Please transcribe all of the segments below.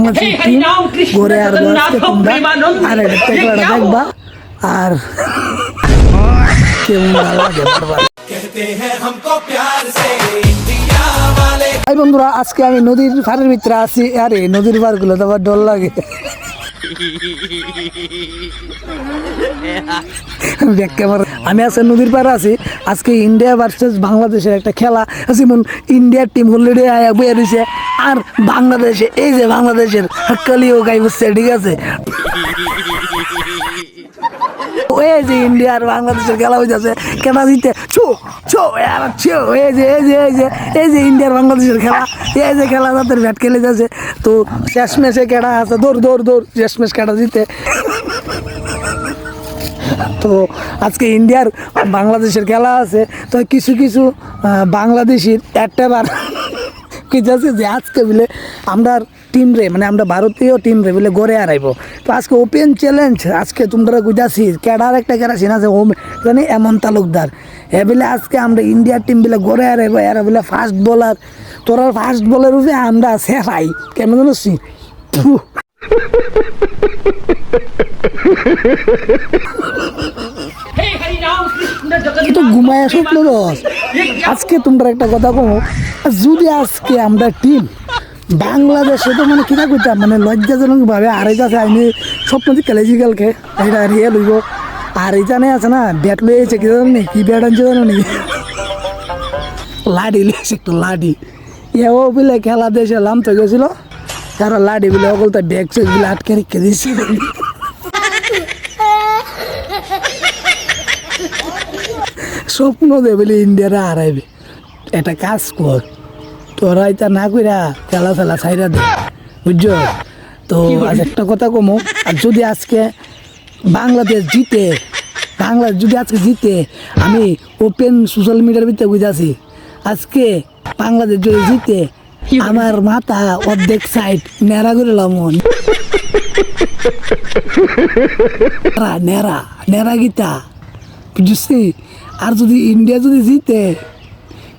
বাংলাদেশের টিম ঘরে আর আজকে তোমরা আর এটা খেলাটা দেখবা আর কেমন লাগে বারবার। এই বন্ধুরা আজকে আমি নদীর পাড়ের ভিতরে আছি। আরে নদীর পাড় গুলো তো আবার ডর লাগে। আমি আজকে নদীর পাড়ে আছি। আজকে ইন্ডিয়া ভার্সেস বাংলাদেশের একটা খেলা আছে। যেমন ইন্ডিয়ার টিম অলরেডি আয়া বয়ে রয়েছে আর বাংলাদেশে এই যে বাংলাদেশের হাক্কালিও গাই বসছে, ঠিক আছে। ওই যে ইন্ডিয়া আর বাংলাদেশের খেলা হইতেছে, খেলা দিতে ছো ছো ছো এই যে এই যে এই যে এই যে ইন্ডিয়ার বাংলাদেশের খেলা, এই যে খেলা তাদের ব্যাট খেলে যাচ্ছে। তো শেষ ম্যাচে কেডা আছে দৌড় দৌড় দৌড়, শেষ ম্যাচ কেডা জিতে। তো আজকে ইন্ডিয়ার বাংলাদেশের খেলা আছে। তো কিছু কিছু বাংলাদেশির একটা বার আছে যে আজকে বলে আমরা টিম রে মানে আমরা ভারতীয় টিম রে বলে গড়ে হারাইব। তো আজকে ওপেন চ্যালেঞ্জ আজকে তোমরা বুঝাছি কেডার একটা কেরাসিন আছে হোম জানি এমন তালুকদার এ বলে আজকে আমরা ইন্ডিয়ার টিম বলে গড়ে হারাইব। এরা বলে ফাস্ট বোলার, তোরা ফাস্ট বোলার উপরে আমরা সেফাই কেমন জানোছি। তো ঘুমায় স্বপ্ন দোষ। আজকে তোমরা একটা কথা কমো, যদি আজকে আমরা টিম বাংলাদেশে তো মানে কিনা করতাম মানে লজ্জাজনক ভাবে আড়াই যাচ্ছে। আমি স্বপ্ন দিকে খেলেছি কালকে, এটা রিয়েল হইব। আর এই জানে আছে না ব্যাট লয়েছে কি জানো নি, কি ব্যাট আনছে জানো নি, লাডি লিয়েছে একটু লাডি। এও বলে খেলা দেশে লামতে গেছিল, তারা লাডি বলে অকল তার ব্যাগ চেক বলে আটকে রেখে দিয়েছে। স্বপ্ন দে বলে ইন্ডিয়ারা হারাইবে। একটা কাজ কর, তোরা এটা না কইরা খেলা ফেলা ছাইরা দে, বুঝছো। তো আজ একটা কথা কমো, আর যদি আজকে বাংলাদেশ জিতে, বাংলাদেশ যদি আজকে জিতে, আমি ওপেন সোশ্যাল মিডিয়ার ভিতরে বুঝাছি আজকে বাংলাদেশ যদি জিতে আমার মাথা অর্ধেক সাইড নেড়া করে লামন নেড়া নেড়া গীতা, বুঝছি। আর যদি ইন্ডিয়া যদি জিতে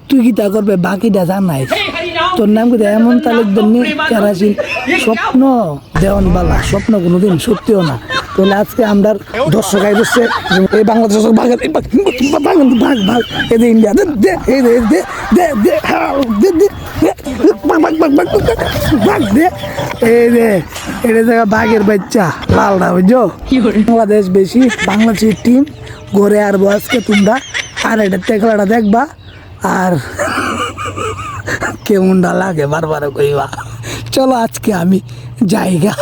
তুই গীতা করবে বাকিটা জানাই। তোর নাম কি এমন তালুকদার নি কেরাসিন স্বপ্ন দেওয়ান বালা, স্বপ্ন কোনোদিন সত্যিও না। তাহলে আজকে আমরা দর্শক আই বসছে এই বাংলাদেশ ভাগ ভাগ ভাগ এই যে ইন্ডিয়া দে এই দে দে দে দে ভাগ দে এই দে এটা জায়গা বাঘের বাচ্চা লালটা, বুঝছো। বাংলাদেশ বেশি, বাংলাদেশের টিম ঘরে আর আজকে তোমরা আর এটা খেলাটা দেখবা আর কেমনটা লাগে বারবার কইবা। চলো আজকে আমি জায়গা।